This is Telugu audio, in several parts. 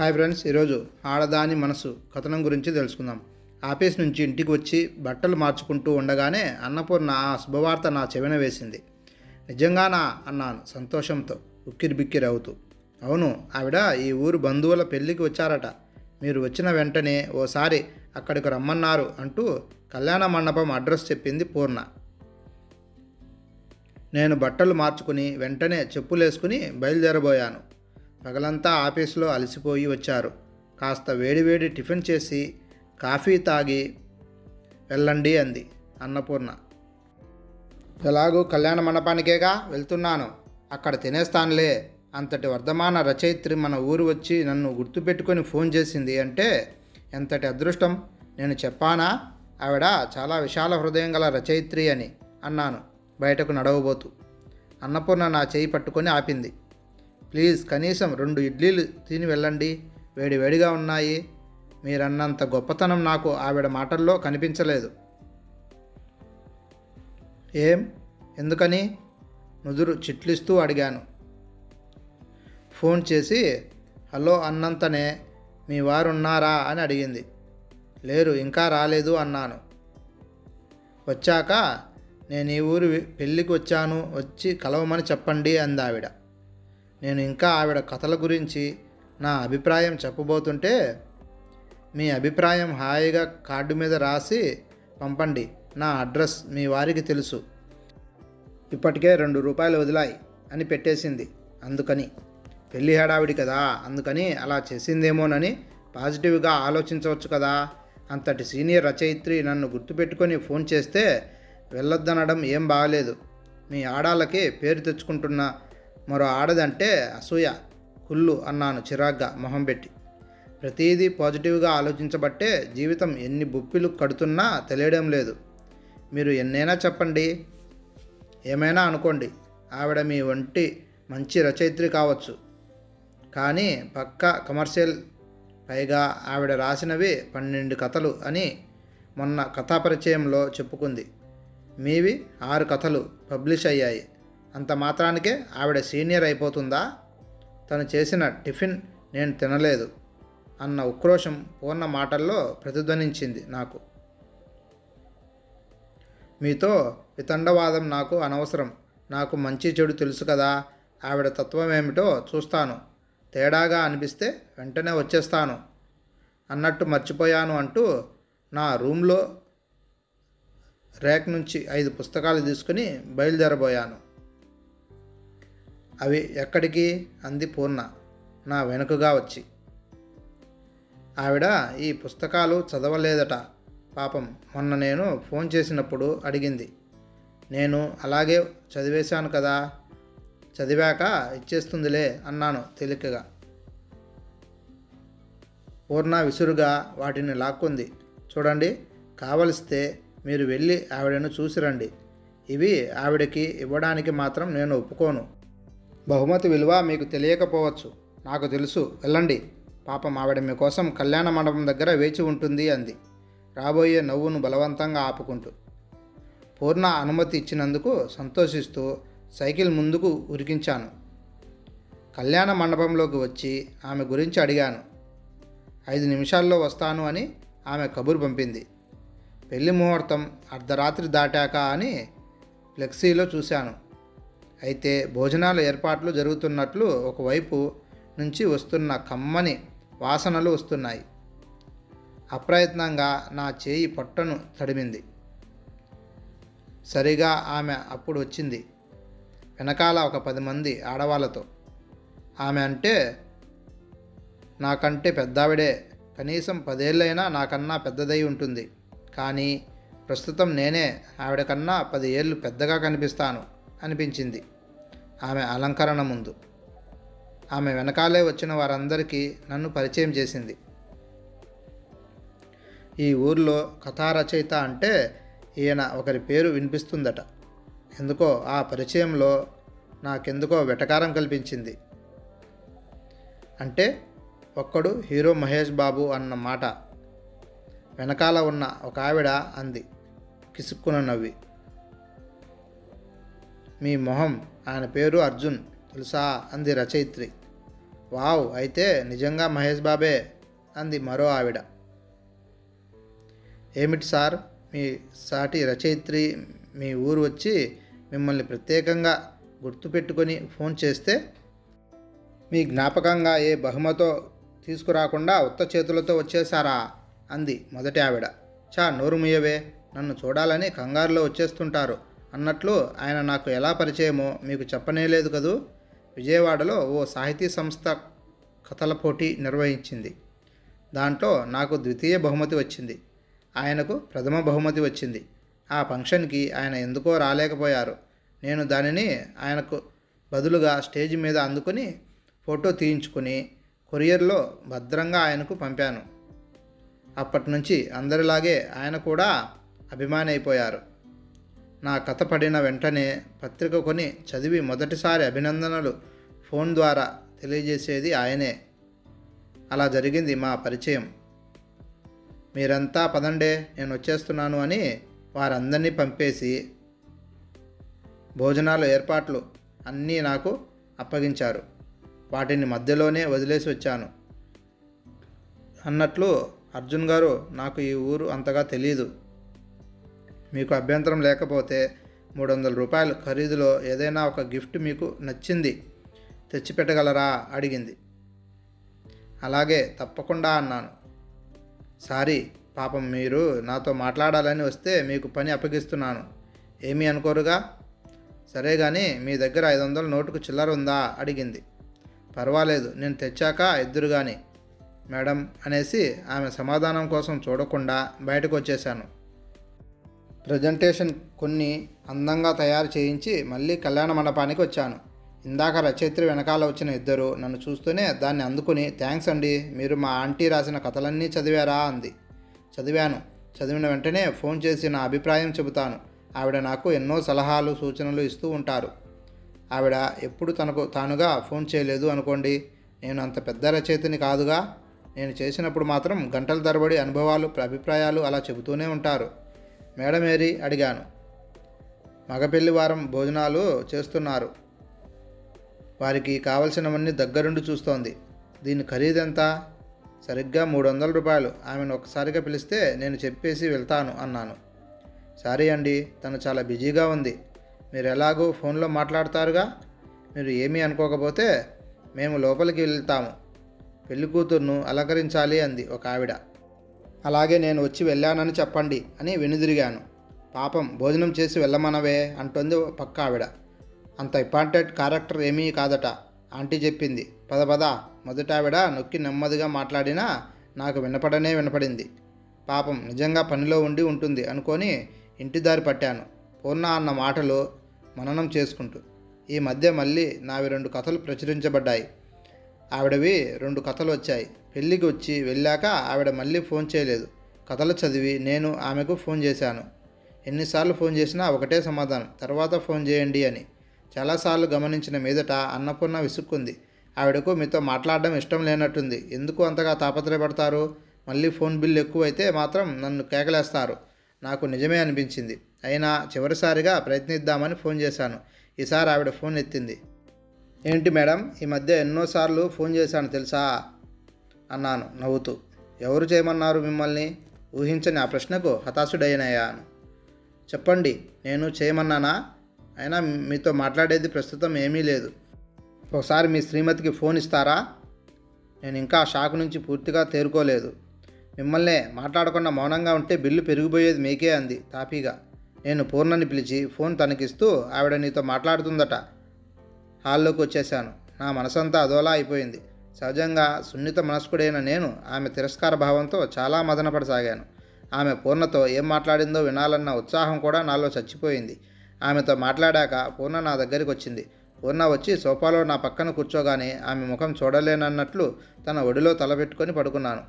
హాయ్ ఫ్రెండ్స్, ఈరోజు ఆడదాని మనసు కథనం గురించి తెలుసుకుందాం. ఆఫీస్ నుంచి ఇంటికి వచ్చి బట్టలు మార్చుకుంటూ ఉండగానే అన్నపూర్ణ ఆ శుభవార్త నా చెవిన వేసింది. నిజంగానా అన్నాను సంతోషంతో ఉక్కిరి బిక్కిరి అవుతూ. అవును, ఆవిడ ఈ ఊరు బంధువుల పెళ్ళికి వచ్చారట. మీరు వచ్చిన వెంటనే ఓసారి అక్కడికి రమ్మన్నారు అంటూ కళ్యాణ మండపం అడ్రస్ చెప్పింది పూర్ణ. నేను బట్టలు మార్చుకుని వెంటనే చెప్పులేసుకుని బయలుదేరబోయాను. పగలంతా ఆఫీసులో అలసిపోయి వచ్చారు. కాస్త వేడివేడి టిఫిన్ చేసి కాఫీ తాగి వెళ్ళండి అంది అన్నపూర్ణ. ఎలాగూ కళ్యాణ మండపానికేగా వెళ్తున్నాను, అక్కడ తినేస్తానులే. అంతటి వర్ధమాన రచయిత్రి మన ఊరు వచ్చి నన్ను గుర్తుపెట్టుకొని ఫోన్ చేసింది అంటే ఎంతటి అదృష్టం. నేను చెప్పానా ఆవిడ చాలా విశాల హృదయం గల రచయిత్రి అని అన్నాను బయటకు నడవబోతూ. అన్నపూర్ణ నా చేయి పట్టుకొని ఆపింది. ప్లీజ్, కనీసం 2 ఇడ్లీలు తిని వెళ్ళండి, వేడివేడిగా ఉన్నాయి. మీరన్నంత గొప్పతనం నాకు ఆవిడ మాటల్లో కనిపించలేదు. ఏం, ఎందుకని? నుదురు చిట్లిస్తూ అడిగాను. ఫోన్ చేసి హలో అన్నంతనే మీ వారున్నారా అని అడిగింది. లేరు, ఇంకా రాలేదు అన్నాను. వచ్చాక నేను ఈ ఊరు పెళ్ళికి వచ్చాను, వచ్చి కలవమని చెప్పండి అంది ఆవిడ. నేను ఇంకా ఆవిడ కథల గురించి నా అభిప్రాయం చెప్పబోతుంటే, మీ అభిప్రాయం హాయిగా కార్డు మీద రాసి పంపండి, నా అడ్రస్ మీ వారికి తెలుసు, ఇప్పటికే ₹2 వదిలాయి అని పెట్టేసింది. అందుకని పెళ్ళి హడావిడి కదా, అందుకని అలా చేసిందేమోనని పాజిటివ్గా ఆలోచించవచ్చు కదా. అంతటి సీనియర్ రచయిత్రి నన్ను గుర్తుపెట్టుకొని ఫోన్ చేస్తే వెళ్ళొద్దనడం ఏం బాగలేదు. మీ ఆడాళ్ళకి పేరు తెచ్చుకుంటున్న మరో ఆడదంటే అసూయ, కుళ్ళు అన్నాను చిరాగ్గా మొహం పెట్టి. ప్రతిదీ పాజిటివ్గా ఆలోచించబట్టే జీవితం ఎన్ని బుప్పిలు కడుతున్నా తెలియడం లేదు. మీరు ఎన్నైనా చెప్పండి, ఏమైనా అనుకోండి, ఆవిడ మీ వంటి మంచి రచయిత్రి కావచ్చు, కానీ పక్కా కమర్షియల్. పైగా ఆవిడ రాసినవి 12 కథలు అని మొన్న కథాపరిచయంలో చెప్పుకుంది. మీవి 6 కథలు పబ్లిష్ అయ్యాయి. అంత మాత్రానికే ఆవిడ సీనియర్ అయిపోతుందా? తను చేసిన టిఫిన్ నేను తినలేదు అన్న ఉక్రోషం పూర్ణ మాటల్లో ప్రతిధ్వనించింది నాకు. మీతో వితండవాదం నాకు అనవసరం. నాకు మంచి చెడు తెలుసు కదా. ఆవిడ తత్వం ఏమిటో చూస్తాను. తేడాగా అనిపిస్తే వెంటనే వచ్చేస్తాను. అన్నట్టు మర్చిపోయాను అంటూ నా రూమ్లో ర్యాక్ నుంచి 5 పుస్తకాలు తీసుకుని బయలుదేరబోయాను. అవి ఎక్కడికి అంది పూర్ణ నా వెనుకగా వచ్చి. ఆవిడ ఈ పుస్తకాలు చదవలేదట పాపం. మొన్న నేను ఫోన్ చేసినప్పుడు అడిగింది. నేను అలాగే చదివేశాను కదా, చదివాక ఇచ్చేస్తుందిలే అన్నాను తేలికగా. పూర్ణ విసురుగా వాటిని లాక్కుంది. చూడండి, కావలిస్తే మీరు వెళ్ళి ఆవిడను చూసిరండి. ఇవి ఆవిడకి ఇవ్వడానికి మాత్రం నేను ఒప్పుకోను. బహుమతి విలువ మీకు తెలియకపోవచ్చు, నాకు తెలుసు. వెళ్ళండి, పాపం ఆవిడ మీకోసం కళ్యాణ మండపం దగ్గర వేచి ఉంటుంది అంది రాబోయే నవ్వును బలవంతంగా ఆపుకుంటూ. పూర్ణ అనుమతి ఇచ్చినందుకు సంతోషిస్తూ సైకిల్ ముందుకు ఉరికించాను. కళ్యాణ మండపంలోకి వచ్చి ఆమె గురించి అడిగాను. 5 నిమిషాల్లో వస్తాను అని ఆమె కబురు పంపింది. పెళ్లి ముహూర్తం అర్ధరాత్రి దాటాక అని ఫ్లెక్సీలో చూశాను. అయితే భోజనాల ఏర్పాట్లు జరుగుతున్నట్లు ఒకవైపు నుంచి వస్తున్న కమ్మని వాసనలు వస్తున్నాయి. అప్రయత్నంగా నా చేయి పొట్టను తడిమింది. సరిగా ఆమె అప్పుడు వచ్చింది, వెనకాల ఒక 10 మంది ఆడవాళ్ళతో. ఆమె అంటే నాకంటే పెద్దావిడే, కనీసం 10 ఏళ్ళైనా నాకన్నా పెద్దదై ఉంటుంది. కానీ ప్రస్తుతం నేనే ఆవిడ కన్నా 10 ఏళ్ళు పెద్దగా కనిపిస్తాను అనిపించింది ఆమె అలంకరణ ముందు. ఆమె వెనకాలే వచ్చిన వారందరికీ నన్ను పరిచయం చేసింది. ఈ ఊర్లో కథా రచయిత అంటే ఈయన ఒకరి పేరు వినిపిస్తుందట. ఎందుకో ఆ పరిచయంలో నాకెందుకో వెటకారం కల్పించింది. అంటే ఒక్కడు హీరో మహేష్ బాబు అన్న మాట వెనకాల ఉన్న ఒక ఆవిడ అంది కిసుక్కున నవ్వి. మీ మొహం, ఆయన పేరు అర్జున్ తెలుసా అంది రచయిత్రి. వావ్, అయితే నిజంగా మహేష్ బాబే అంది మరో ఆవిడ. ఏమిటి సార్, మీ సాటి రచయిత్రి మీ ఊరు వచ్చి మిమ్మల్ని ప్రత్యేకంగా గుర్తుపెట్టుకొని ఫోన్ చేస్తే మీ జ్ఞాపకంగా ఏ బహుమతో తీసుకురాకుండా ఉత్త చేతులతో వచ్చేసారా అంది మొదటి ఆవిడ. చా, నోరు ముయ్యవే, నన్ను చూడాలని కంగారులో వచ్చేస్తుంటారు అన్నట్లు ఆయన నాకు ఎలా పరిచయమో మీకు చెప్పనేలేదు కదూ. విజయవాడలో ఓ సాహితీ సంస్థ కథల పోటీ నిర్వహించింది. దాంట్లో నాకు ద్వితీయ బహుమతి వచ్చింది, ఆయనకు ప్రథమ బహుమతి వచ్చింది. ఆ ఫంక్షన్కి ఆయన ఎందుకో రాలేకపోయారు. నేను దానిని ఆయనకు బదులుగా స్టేజ్ మీద అందుకుని ఫోటో తీయించుకుని కొరియర్లో భద్రంగా ఆయనకు పంపాను. అప్పటి నుంచి అందరిలాగే ఆయన కూడా అభిమాని అయిపోయారు. నా కథ పడిన వెంటనే పత్రిక కొని చదివి మొదటిసారి అభినందనలు ఫోన్ ద్వారా తెలియజేసేది ఆయనే. అలా జరిగింది మా పరిచయం. మీరంతా పదండే, నేను వచ్చేస్తున్నాను అని వారందరినీ పంపేసి భోజనాల ఏర్పాట్లు అన్నీ నాకు అప్పగించారు. వాటిని మధ్యలోనే వదిలేసి వచ్చాను. అన్నట్లు అర్జున్ గారు, నాకు ఈ ఊరు అంతగా తెలియదు. మీకు అభ్యంతరం లేకపోతే 300 రూపాయలు ఖరీదులో ఏదైనా ఒక గిఫ్ట్ మీకు నచ్చింది తెచ్చిపెట్టగలరా అడిగింది. అలాగే, తప్పకుండా అన్నాను. సారీ, పాపం మీరు నాతో మాట్లాడాలని వస్తే మీకు పని అప్పగిస్తున్నాను, ఏమీ అనుకోరుగా. సరే కానీ మీ దగ్గర 500 నోటుకు చిల్లర ఉందా అడిగింది. పర్వాలేదు, నేను తెచ్చాక ఇద్దరు కానీ మేడం అనేసి ఆమె సమాధానం కోసం చూడకుండా బయటకు వచ్చేశాను. ప్రజెంటేషన్ కొన్ని అందంగా తయారు చేయించి మళ్ళీ కళ్యాణ మండపానికి వచ్చాను. ఇందాక రచయిత్రి వెనకాల వచ్చిన ఇద్దరు నన్ను చూస్తూనే దాన్ని అందుకుని, థ్యాంక్స్ అండి, మీరు మా ఆంటీ రాసిన కథలన్నీ చదివారా అంది. చదివాను. చదివిన వెంటనే ఫోన్ చేసి నా అభిప్రాయం చెబుతాను. ఆవిడ నాకు ఎన్నో సలహాలు సూచనలు ఇస్తూ ఉంటారు. ఆవిడ ఎప్పుడు తనకు తానుగా ఫోన్ చేయలేదు అనుకోండి. నేను అంత పెద్ద రచయితని కాదుగా. నేను చేసినప్పుడు మాత్రం గంటల తరబడి అనుభవాలు అభిప్రాయాలు అలా చెబుతూనే ఉంటారు. మేడం ఏరి అడిగాను. మగపెళ్లి వారం భోజనాలు చేస్తున్నారు, వారికి కావలసినవన్నీ దగ్గరుండి చూస్తోంది. దీని ఖరీదెంత? సరిగ్గా 300 రూపాయలు. ఆమెను ఒకసారిగా పిలిస్తే నేను చెప్పేసి వెళ్తాను అన్నాను. సారీ అండి, తను చాలా బిజీగా ఉంది. మీరు ఎలాగూ ఫోన్లో మాట్లాడతారుగా, మీరు ఏమీ అనుకోకపోతే మేము లోపలికి వెళ్తాము. పెళ్లి కూతుర్ను అలంకరించాలి అంది ఒక ఆవిడ. అలాగే, నేను వచ్చి వెళ్ళానని చెప్పండి అని వెనుదిరిగాను. పాపం, భోజనం చేసి వెళ్ళమనవే అంటోంది పక్క ఆవిడ. అంత ఇంపార్టెంట్ క్యారెక్టర్ ఏమీ కాదట, ఆంటీ చెప్పింది. పద పద. మొదట ఆవిడ నొక్కి నెమ్మదిగా మాట్లాడినా నాకు వినపడింది. పాపం, నిజంగా పనిలో ఉండి ఉంటుంది అనుకొని ఇంటి దారి పట్టాను. పూర్ణ అన్న మాటలు మననం చేసుకుంటూ. ఈ మధ్య మళ్ళీ నావి 2 కథలు ప్రచురించబడ్డాయి. ఆవిడవి 2 కథలు వచ్చాయి. పెళ్ళికి వచ్చి వెళ్ళాక ఆవిడ మళ్ళీ ఫోన్ చేయలేదు. కథలు చదివి నేను ఆమెకు ఫోన్ చేశాను. ఎన్నిసార్లు ఫోన్ చేసినా ఒకటే సమాధానం, తర్వాత ఫోన్ చేయండి అని. చాలాసార్లు గమనించిన మీదట అన్నపూర్ణ విసుక్కుంది. ఆవిడకు మీతో మాట్లాడడం ఇష్టం లేనట్టుంది. ఎందుకు అంతగా తాపత్రయపడతారు? మళ్ళీ ఫోన్ బిల్లు ఎక్కువైతే మాత్రం నన్ను కేకలేస్తారు. నాకు నిజమే అనిపించింది. అయినా చివరిసారిగా ప్రయత్నిద్దామని ఫోన్ చేశాను. ఈసారి ఆవిడ ఫోన్ ఎత్తింది. ఏంటి మేడం, ఈ మధ్య ఎన్నోసార్లు ఫోన్ చేశాను తెలుసా అన్నాను నవ్వుతూ. ఎవరు చేయమన్నారు మిమ్మల్ని? ఊహించని ఆ ప్రశ్నకు హతాశుడైనయ్యాను. చెప్పండి, నేను చేయమన్నానా? అయినా మీతో మాట్లాడేది ప్రస్తుతం ఏమీ లేదు. ఒకసారి మీ శ్రీమతికి ఫోన్ ఇస్తారా? నేను ఇంకా షాక్ నుంచి పూర్తిగా తేరుకోలేదు. మిమ్మల్నే మాట్లాడకుండా మౌనంగా ఉంటే బిల్లు పెరిగిపోయేది మీకే అంది తాపీగా. నేను పూర్ణని పిలిచి ఫోన్ తనకిస్తూ, ఆవిడ నీతో మాట్లాడుతుందట. హాల్లోకి వచ్చేశాను. నా మనసంతా అదోలా అయిపోయింది. సహజంగా సున్నిత మనస్కుడైన నేను ఆమె తిరస్కార భావంతో చాలా మదనపడసాగాను. ఆమె పూర్ణతో ఏం మాట్లాడిందో వినాలన్న ఉత్సాహం కూడా నాలో చచ్చిపోయింది. ఆమెతో మాట్లాడాక పూర్ణ నా దగ్గరికి వచ్చింది. పూర్ణ వచ్చి సోఫాలో నా పక్కన కూర్చోగానే ఆమె ముఖం చూడలేనన్నట్లు తన ఒడిలో తలపెట్టుకొని పడుకున్నాను.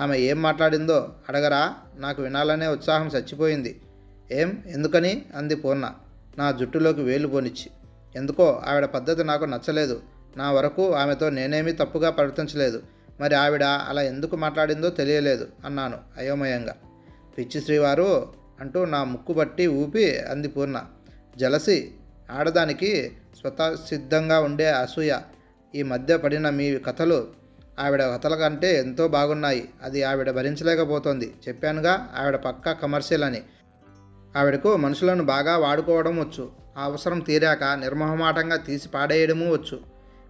ఆమె ఏం మాట్లాడిందో అడగరా? నాకు వినాలనే ఉత్సాహం చచ్చిపోయింది. ఎందుకని అంది పూర్ణ నా జుట్టులోకి వేలు పోనిచ్చి. ఎందుకో ఆవిడ పద్ధతి నాకు నచ్చలేదు. నా వరకు ఆమెతో నేనేమీ తప్పుగా ప్రవర్తించలేదు. మరి ఆవిడ అలా ఎందుకు మాట్లాడిందో తెలియలేదు అన్నాను అయోమయంగా. పిచ్చి శ్రీవారు అంటూ నా ముక్కు బట్టి ఊపి అంది పూర్ణ. జలసి, ఆడదానికి స్వతసిద్ధంగా ఉండే అసూయ. ఈ మధ్య పడిన మీ కథలు ఆవిడ కథల కంటే ఎంతో బాగున్నాయి. అది ఆవిడ భరించలేకపోతోంది. చెప్పానుగా ఆవిడ పక్కా కమర్షియల్ అని. ఆవిడకు మనుషులను బాగా వాడుకోవడం వచ్చు. ఆ అవసరం తీరాక నిర్మోహమాటంగా తీసి పాడేయడమూ వచ్చు.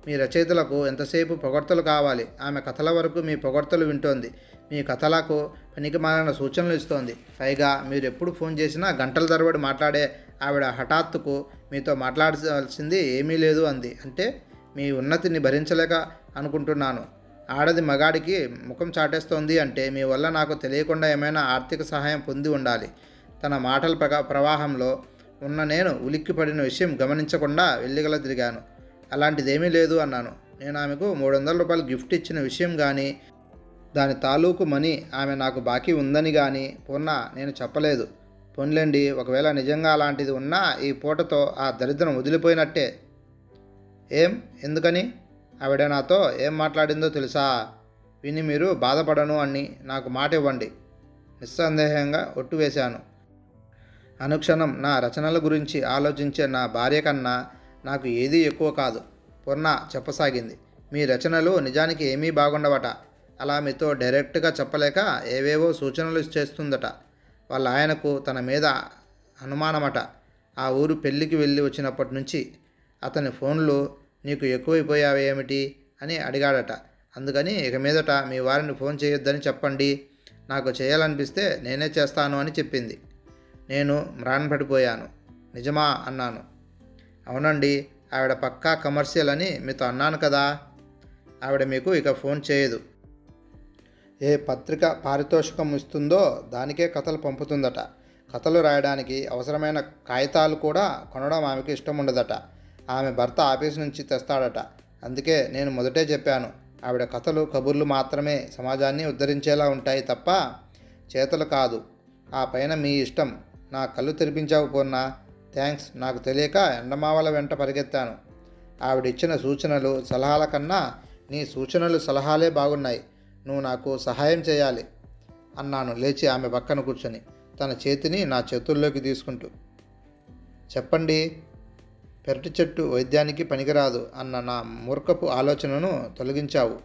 మీ రచయితలకు ఎంతసేపు పొగడ్తలు కావాలి. ఆమె కథల వరకు మీ పొగడ్తలు వింటోంది. మీ కథలకు పనికిమాలిన సూచనలు ఇస్తోంది. పైగా మీరు ఎప్పుడు ఫోన్ చేసినా గంటల తరబడి మాట్లాడే ఆవిడ హఠాత్తుకు మీతో మాట్లాడాల్సింది ఏమీ లేదు అంది. అంటే మీ ఉన్నతిని భరించలేక అనుకుంటున్నాను. ఆడది మగాడికి ముఖం చాటేస్తోంది అంటే మీ వల్ల నాకు తెలియకుండా ఏమైనా ఆర్థిక సహాయం పొంది ఉండాలి. తన మాటల ప్రవాహంలో ఉన్న నేను ఉలిక్కిపడిన విషయం గమనించకుండా వెల్లిగల తిరిగాను. అలాంటిదేమీ లేదు అన్నాను. నేను ఆమెకు 300 రూపాయలు గిఫ్ట్ ఇచ్చిన విషయం కానీ దాని తాలూకు మనీ ఆమె నాకు బాకీ ఉందని కానీ పూర్ణ నేను చెప్పలేదు. పోన్లేండి, ఒకవేళ నిజంగా అలాంటిది ఉన్నా ఈ పూటతో ఆ దరిద్రం వదిలిపోయినట్టే. ఎందుకని? ఆవిడ నాతో ఏం మాట్లాడిందో తెలుసా? విని మీరు బాధపడను అని నాకు మాట ఇవ్వండి. నిస్సందేహంగా ఒట్టు వేశాను. అనుక్షణం నా రచనల గురించి ఆలోచించే నా భార్య కన్నా నాకు ఏదీ ఎక్కువ కాదు. పూర్ణ చెప్పసాగింది. మీ రచనలు నిజానికి ఏమీ బాగుండవట. అలా మీతో డైరెక్ట్గా చెప్పలేక ఏవేవో సూచనలు చేస్తుందట. వాళ్ళ ఆయనకు తన మీద అనుమానమట. ఆ ఊరు పెళ్ళికి వెళ్ళి వచ్చినప్పటి నుంచి అతని ఫోన్లు నీకు ఎక్కువైపోయావేమిటి అని అడిగాడట. అందుకని ఇక మీదట మీ వారిని ఫోన్ చేయొద్దని చెప్పండి. నాకు చేయాలనిపిస్తే నేనే చేస్తాను అని చెప్పింది. నేను మ్రాన్పడిపోయాను. నిజమా అన్నాను. అవునండి, ఆవిడ పక్కా కమర్షియల్ అని మీతో అన్నాను కదా. ఆవిడ మీకు ఇక ఫోన్ చేయదు. ఏ పత్రిక పారితోషికం ఇస్తుందో దానికే కథలు పంపుతుందట. కథలు రాయడానికి అవసరమైన కాగితాలు కూడా కొనడం ఆమెకు ఇష్టం ఉండదట. ఆమె భర్త ఆఫీస్ నుంచి తెస్తాడట. అందుకే నేను మొదటే చెప్పాను, ఆవిడ కథలు కబుర్లు మాత్రమే సమాజాన్ని ఉద్ధరించేలా ఉంటాయి తప్ప చేతలు కాదు. ఆ పైన మీ ఇష్టం. నా కళ్ళు తెరిపించావు పూర్ణ. థ్యాంక్స్. నాకు తెలియక ఎండమావల వెంట పరిగెత్తాను. ఆవిడిచ్చిన సూచనలు సలహాల కన్నా నీ సూచనలు సలహాలే బాగున్నాయి. నువ్వు నాకు సహాయం చేయాలి అన్నాను లేచి ఆమె పక్కన కూర్చొని, తన చేతిని నా చేతుల్లోకి తీసుకుంటూ. చెప్పండి. పెరటి చెట్టు వైద్యానికి పనికిరాదు అన్న నా మూర్ఖపు ఆలోచనను తొలగించావు.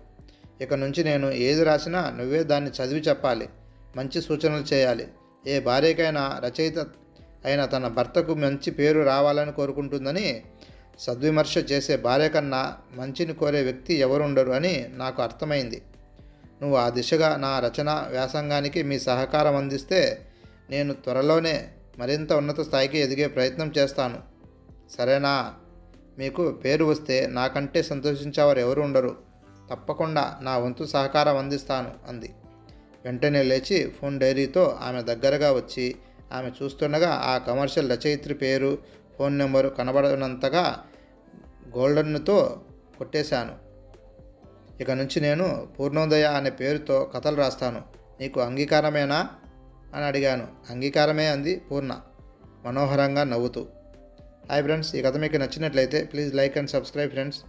ఇక నుంచి నేను ఏది రాసినా నువ్వే దాన్ని చదివి చెప్పాలి. మంచి సూచనలు చేయాలి. ఏ భార్యకైనా రచయిత అయిన తన భర్తకు మంచి పేరు రావాలని కోరుకుంటుందని సద్విమర్శ చేసే భార్య కన్నా మంచిని కోరే వ్యక్తి ఎవరుండరు అని నాకు అర్థమైంది. నువ్వు ఆ దిశగా నా రచన వ్యాసంగానికి మీ సహకారం అందిస్తే నేను త్వరలోనే మరింత ఉన్నత స్థాయికి ఎదిగే ప్రయత్నం చేస్తాను. సరేనా? మీకు పేరు వస్తే నాకంటే సంతోషించేవారు ఎవరు ఉండరు. తప్పకుండా నా వంతు సహకారం అందిస్తాను అంది. వెంటనే లేచి ఫోన్ డైరీతో ఆమె దగ్గరగా వచ్చి ఆమె చూస్తుండగా ఆ కమర్షియల్ రచయిత్రి పేరు, ఫోన్ నెంబరు కనబడనంతగా గోల్డెన్తో కొట్టేశాను. ఇక నుంచి నేను పూర్ణోదయ అనే పేరుతో కథలు రాస్తాను. నీకు అంగీకారమేనా అని అడిగాను. అంగీకారమే అంది పూర్ణ మనోహరంగా నవ్వుతూ. హాయ్ ఫ్రెండ్స్, ఈ కథ మీకు నచ్చినట్లయితే please like and subscribe friends.